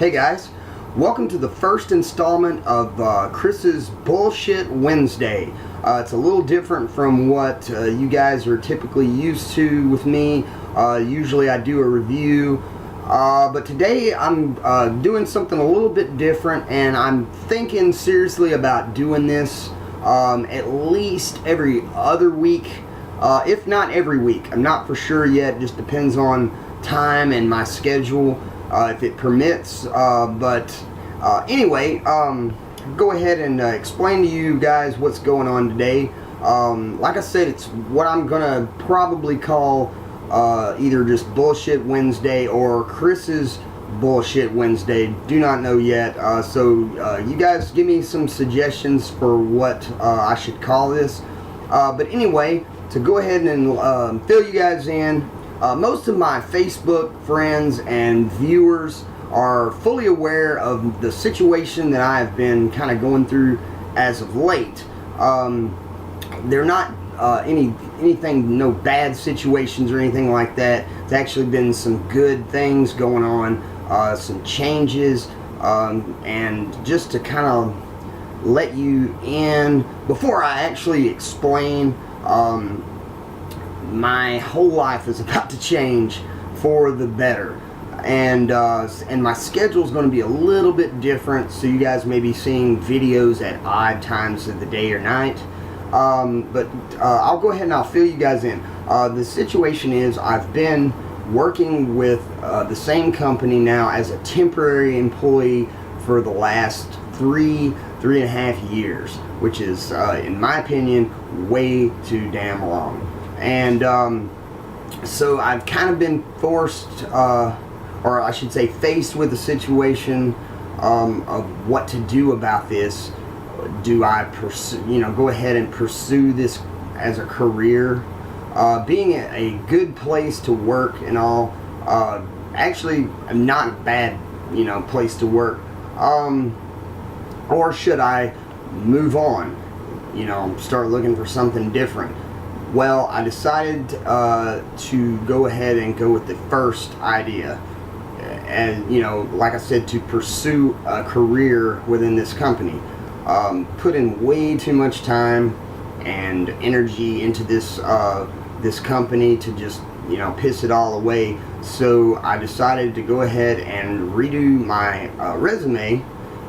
Hey guys, welcome to the first installment of Chris's Bullshit Wednesday. It's a little different from what you guys are typically used to with me. Usually I do a review, but today I'm doing something a little bit different, and I'm thinking seriously about doing this at least every other week, if not every week. I'm not for sure yet, just depends on time and my schedule. If it permits, anyway, go ahead and explain to you guys what's going on today. Like I said, it's what I'm gonna probably call either just Bullshit Wednesday or Chris's Bullshit Wednesday. Do not know yet, so you guys give me some suggestions for what I should call this. But anyway, to go ahead and fill you guys in, most of my Facebook friends and viewers are fully aware of the situation that I have been kind of going through as of late. They're not anything, no bad situations or anything like that. It's actually been some good things going on, some changes, and just to kind of let you in before I actually explain. My whole life is about to change for the better, and my schedule is going to be a little bit different, so you guys may be seeing videos at odd times of the day or night, but I'll go ahead and I'll fill you guys in. The situation is I've been working with the same company now as a temporary employee for the last three and a half years, which is in my opinion way too damn long. And so I've kind of been forced, or I should say faced with a situation of what to do about this. Do I pursue, go ahead and pursue this as a career? Being a good place to work and all, actually not a bad, place to work. Or should I move on, start looking for something different? Well, I decided to go ahead and go with the first idea, and like I said, to pursue a career within this company. Put in way too much time and energy into this this company to just piss it all away. So I decided to go ahead and redo my resume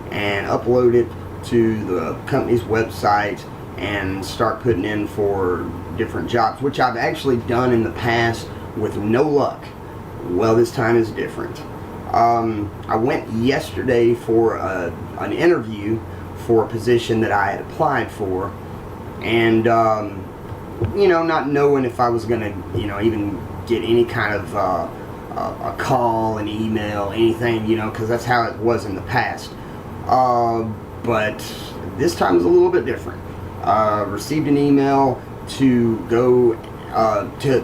and upload it to the company's website and start putting in for different jobs, which I've actually done in the past with no luck. Well, this time is different. I went yesterday for an interview for a position that I had applied for, and not knowing if I was gonna even get any kind of a call, an email, anything, because that's how it was in the past. But this time is a little bit different. Received an email to go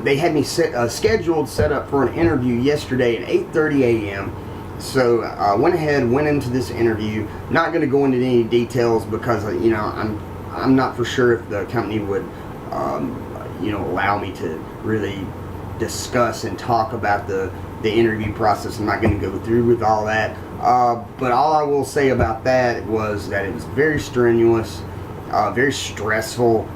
they had me set up for an interview yesterday at 8:30 a.m. So I went into this interview. Not going to go into any details because I'm not for sure if the company would allow me to really discuss and talk about the interview process. I'm not going to go through with all that, but all I will say about that was that it was very strenuous, very stressful,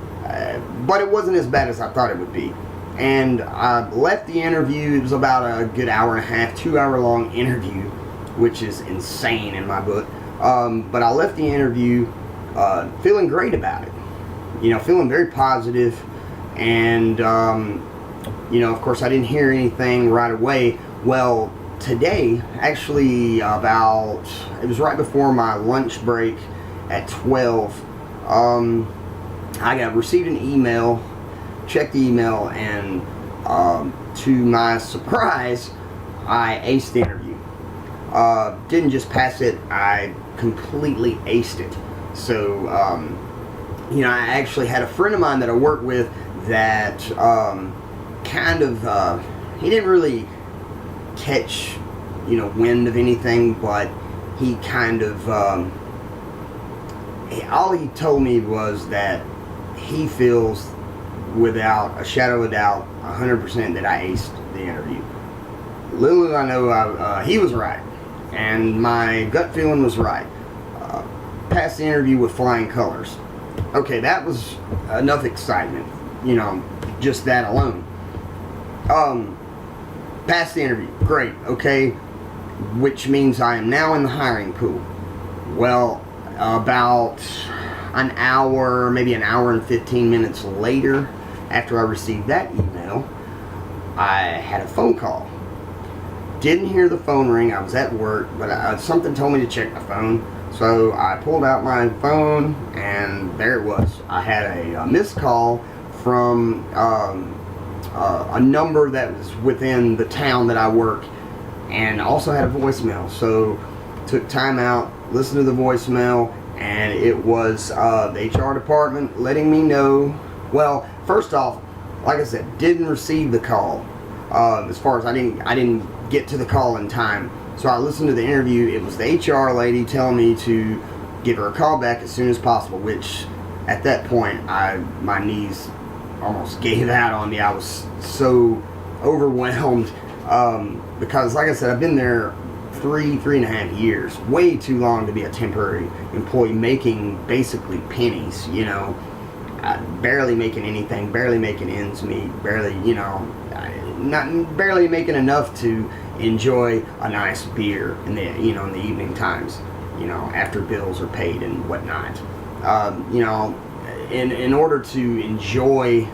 but it wasn't as bad as I thought it would be. And I left the interview. It was about a good hour and a half, 2 hour long interview, which is insane in my book. But I left the interview feeling great about it, feeling very positive. And of course I didn't hear anything right away. Well, today, actually it was right before my lunch break at 12, I received an email, checked the email, and to my surprise, I aced the interview. Didn't just pass it, I completely aced it. So, I actually had a friend of mine that I work with that he didn't really catch, wind of anything, but he all he told me was that he feels without a shadow of a doubt 100% that I aced the interview. Little did I know he was right. and my gut feeling was right. Passed the interview with flying colors. Okay, that was enough excitement, you know, just that alone. Passed the interview, great, okay, which means I am now in the hiring pool. Well, about an hour, maybe an hour and 15 minutes later, after I received that email, I had a phone call. Didn't hear the phone ring, I was at work, but something told me to check my phone. So I pulled out my phone, and there it was. I had a missed call from a number that was within the town that I work, and also had a voicemail. So took time out, listened to the voicemail, and it was the HR department letting me know. Well, first off, like I said, didn't receive the call. As far as I didn't get to the call in time. So I listened to the interview. It was the HR lady telling me to give her a call back as soon as possible, which at that point my knees almost gave out on me. I was so overwhelmed because, like I said, I've been there three and a half years, way too long to be a temporary employee, making basically pennies, you know, barely making anything, barely making ends meet, barely, you know, barely making enough to enjoy a nice beer in the, you know, in the evening times, you know, after bills are paid and whatnot. You know, in order to enjoy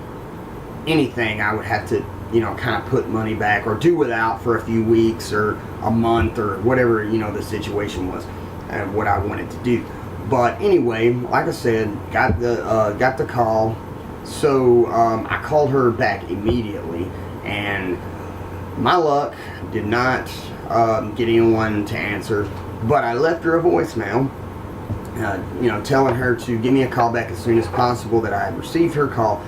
anything, I would have to, you know, kind of put money back or do without for a few weeks or a month or whatever, you know, the situation was and what I wanted to do. But anyway, like I said, got the call. So I called her back immediately, and my luck did not get anyone to answer, but I left her a voicemail, you know, telling her to give me a call back as soon as possible, that I had received her call.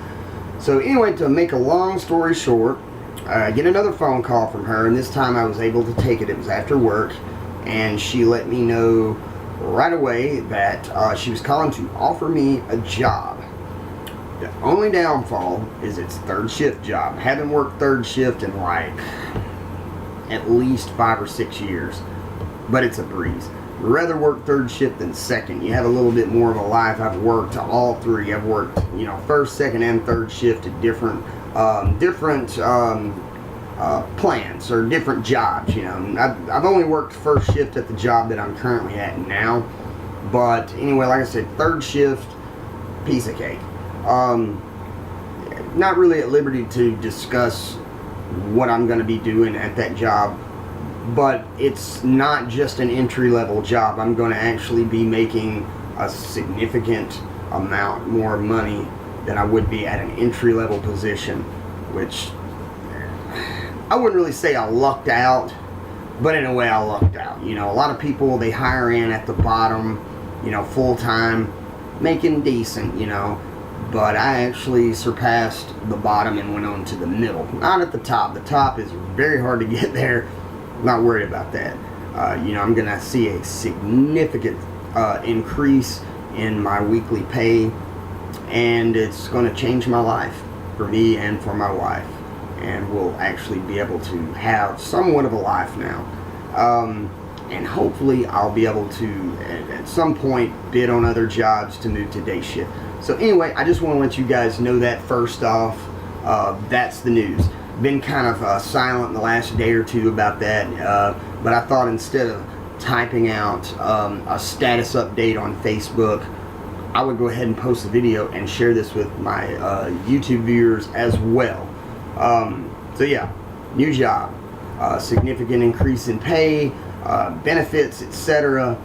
So anyway, to make a long story short, I get another phone call from her, and this time I was able to take it. It was after work, and she let me know right away that she was calling to offer me a job. The only downfall is it's third shift job. Haven't worked third shift in like at least 5 or 6 years, but it's a breeze. Rather work third shift than second. You have a little bit more of a life. I've worked all three. I've worked, you know, first, second, and third shift at different plants or different jobs. You know, I've only worked first shift at the job that I'm currently at now. But anyway, like I said, third shift, piece of cake. Not really at liberty to discuss what I'm going to be doing at that job, but it's not just an entry-level job. I'm going to actually be making a significant amount more money than I would be at an entry-level position, which I wouldn't really say I lucked out, but in a way I lucked out. You know, a lot of people, they hire in at the bottom, you know, full-time, making decent, you know, but I actually surpassed the bottom and went on to the middle. Not at the top. The top is very hard to get there. Not worried about that. You know, I'm going to see a significant increase in my weekly pay, and it's going to change my life for me and for my wife, and we'll actually be able to have somewhat of a life now. And hopefully I'll be able to at some point bid on other jobs to move to day shift. So anyway, I just want to let you guys know that first off. That's the news. Been kind of silent in the last day or two about that, but I thought instead of typing out a status update on Facebook, I would go ahead and post a video and share this with my YouTube viewers as well. So yeah, new job, significant increase in pay, benefits, etc.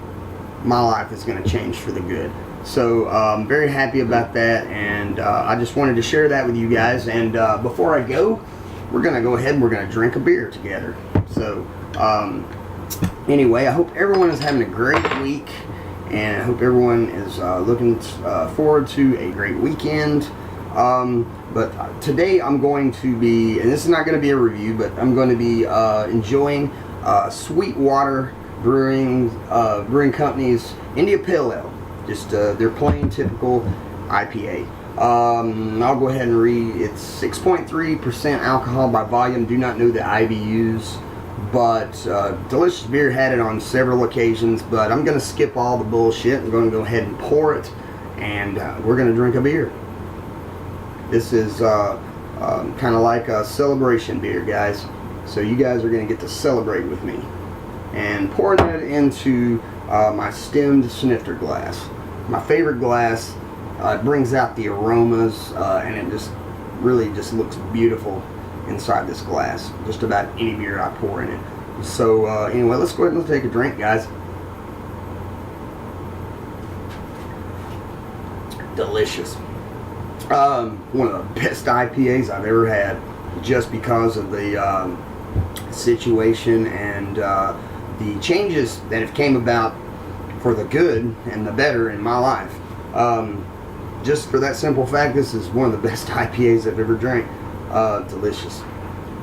My life is going to change for the good. So I'm very happy about that, and I just wanted to share that with you guys. And before I go, we're going to go ahead and we're going to drink a beer together. So anyway, I hope everyone is having a great week, and I hope everyone is looking forward to a great weekend. But today I'm going to be, and this is not going to be a review, but I'm going to be enjoying Sweetwater Brewing Company's India Pale Ale. Just their plain typical IPA. I'll go ahead and read. It's 6.3% alcohol by volume. Do not know the IBUs. But Delicious Beer had it on several occasions, but I'm going to skip all the bullshit. I'm going to go ahead and pour it, and we're going to drink a beer. This is kind of like a celebration beer, guys. So you guys are going to get to celebrate with me. And pouring that into my stemmed snifter glass. My favorite glass. It brings out the aromas, and it just really just looks beautiful inside this glass. Just about any beer I pour in it. So anyway, let's go ahead and take a drink, guys. Delicious. One of the best IPAs I've ever had, just because of the situation and the changes that have came about for the good and the better in my life. Just for that simple fact, this is one of the best IPAs I've ever drank. Delicious.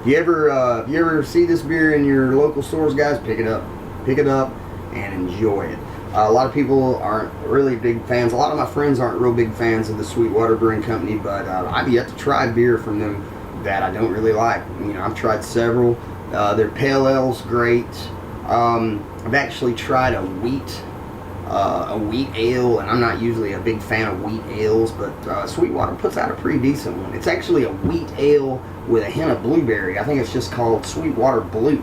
If you ever see this beer in your local stores, guys, pick it up and enjoy it. A lot of people aren't really big fans. A lot of my friends aren't real big fans of the Sweetwater Brewing Company, but I've yet to try beer from them that I don't really like. You know, I've tried several. Their pale ale's great. I've actually tried a wheat ale, and I'm not usually a big fan of wheat ales, but Sweetwater puts out a pretty decent one. It's actually a wheat ale with a hint of blueberry. I think it's just called Sweetwater Blue.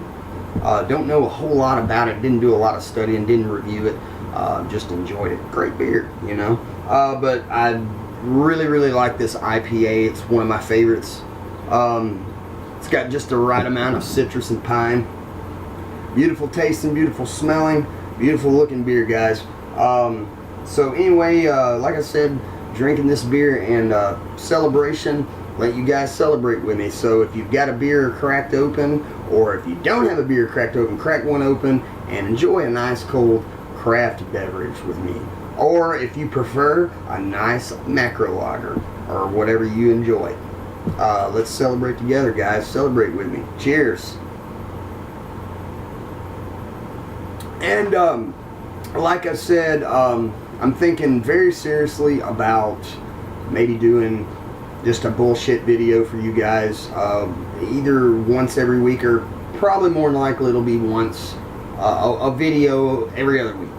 Don't know a whole lot about it. Didn't do a lot of studying. Didn't review it. Just enjoyed it. Great beer, you know. But I really like this IPA. It's one of my favorites. It's got just the right amount of citrus and pine. Beautiful tasting, beautiful smelling, beautiful looking beer, guys. So anyway, like I said, drinking this beer and celebration. Let you guys celebrate with me. So if you've got a beer cracked open, or if you don't have a beer cracked open, crack one open and enjoy a nice cold craft beverage with me. Or if you prefer, a nice macro lager or whatever you enjoy. Let's celebrate together, guys. Celebrate with me. Cheers. And like I said, I'm thinking very seriously about maybe doing just a bullshit video for you guys, either once every week, or probably more than likely it'll be once a video every other week.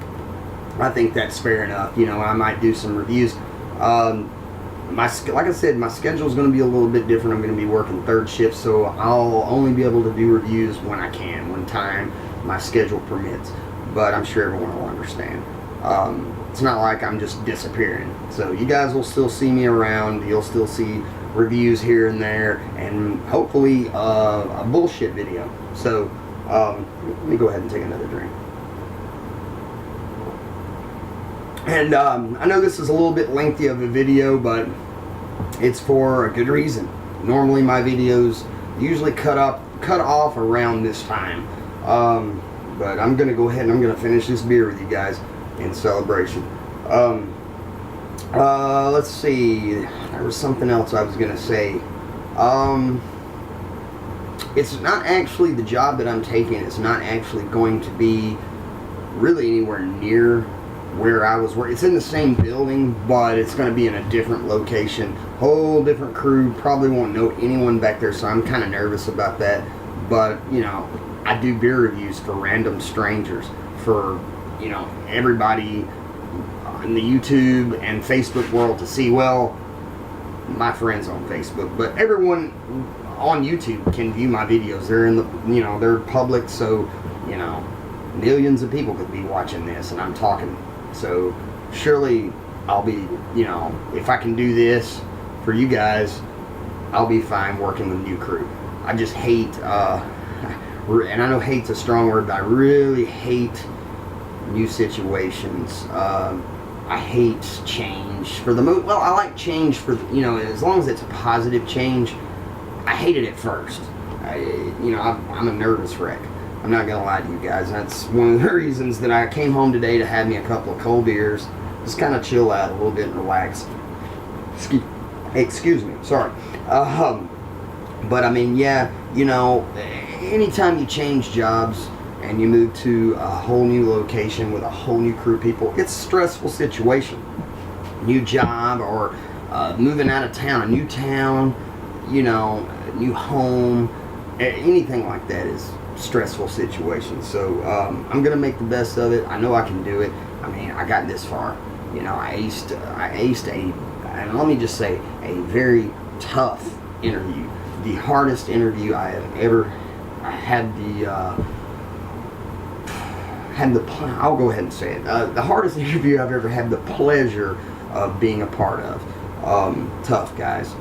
I think that's fair enough. You know, I might do some reviews. Like I said, my schedule is going to be a little bit different. I'm going to be working third shift, so I'll only be able to do reviews when I can, when time my schedule permits. But I'm sure everyone will understand. It's not like I'm just disappearing. So you guys will still see me around. You'll still see reviews here and there, and hopefully a bullshit video. So let me go ahead and take another drink. And I know this is a little bit lengthy of a video, but it's for a good reason. Normally my videos usually cut off around this time. But I'm going to go ahead and I'm going to finish this beer with you guys in celebration. Let's see. There was something else I was going to say. It's not actually the job that I'm taking. It's not actually going to be really anywhere near where I was working. It's in the same building, but it's going to be in a different location. Whole different crew. Probably won't know anyone back there, so I'm kind of nervous about that. But, you know, I do beer reviews for random strangers, for, you know, everybody in the YouTube and Facebook world to see. Well, my friends on Facebook, but everyone on YouTube can view my videos. They're in the, you know, they're public, so, you know, millions of people could be watching this, and I'm talking. So surely I'll be, you know, if I can do this for you guys, I'll be fine working with new crew. I just hate, and I know hate's a strong word, but I really hate new situations. I hate change for the most. Well, I like change for, you know, as long as it's a positive change. I hate it at first. You know, I'm a nervous wreck. I'm not gonna lie to you guys. That's one of the reasons that I came home today to have me a couple of cold beers, just kind of chill out a little bit and relax. Excuse me. Sorry. But I mean, yeah, you know, anytime you change jobs and you move to a whole new location with a whole new crew of people, it's a stressful situation. New job, or moving out of town, a new town, you know, new home, anything like that is stressful situation. So I'm gonna make the best of it. I know I can do it. I mean, I got this far. You know, I aced and let me just say, a very tough interview. The hardest interview I have ever had I'll go ahead and say it. The hardest interview I've ever had the pleasure of being a part of. Tough, guys.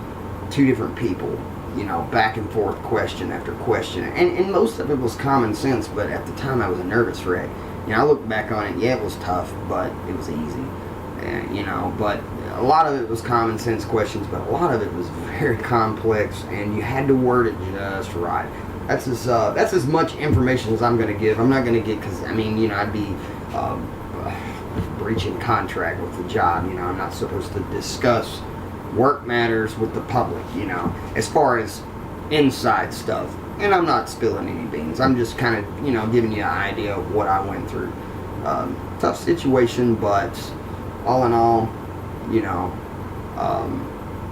Two different people, you know, back and forth, question after question. And most of it was common sense, but at the time I was a nervous wreck. You know, I look back on it, yeah, it was tough, but it was easy. And, you know, but a lot of it was common sense questions, but a lot of it was very complex, and you had to word it just right. That's as much information as I'm going to give. I'm not going to get, because, I mean, you know, I'd be breaching contract with the job. You know, I'm not supposed to discuss work matters with the public, you know, as far as inside stuff. And I'm not spilling any beans. I'm just kind of, you know, giving you an idea of what I went through. Tough situation, but all in all, you know,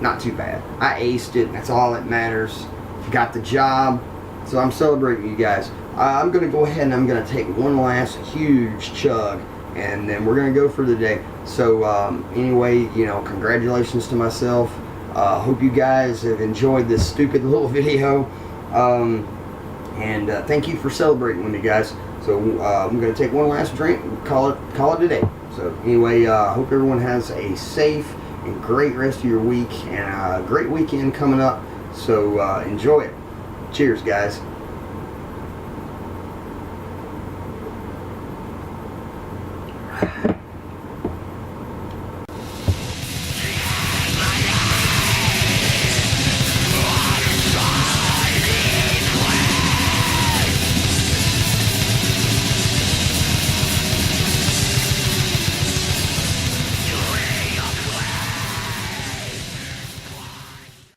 not too bad. I aced it. That's all that matters. Got the job. So I'm celebrating you guys. I'm going to go ahead and I'm going to take one last huge chug, and then we're going to go for the day. So anyway, you know, congratulations to myself. Hope you guys have enjoyed this stupid little video. And thank you for celebrating with me, guys. So I'm going to take one last drink and call it a day. So anyway, hope everyone has a safe and great rest of your week, and a great weekend coming up. So enjoy it. Cheers, guys.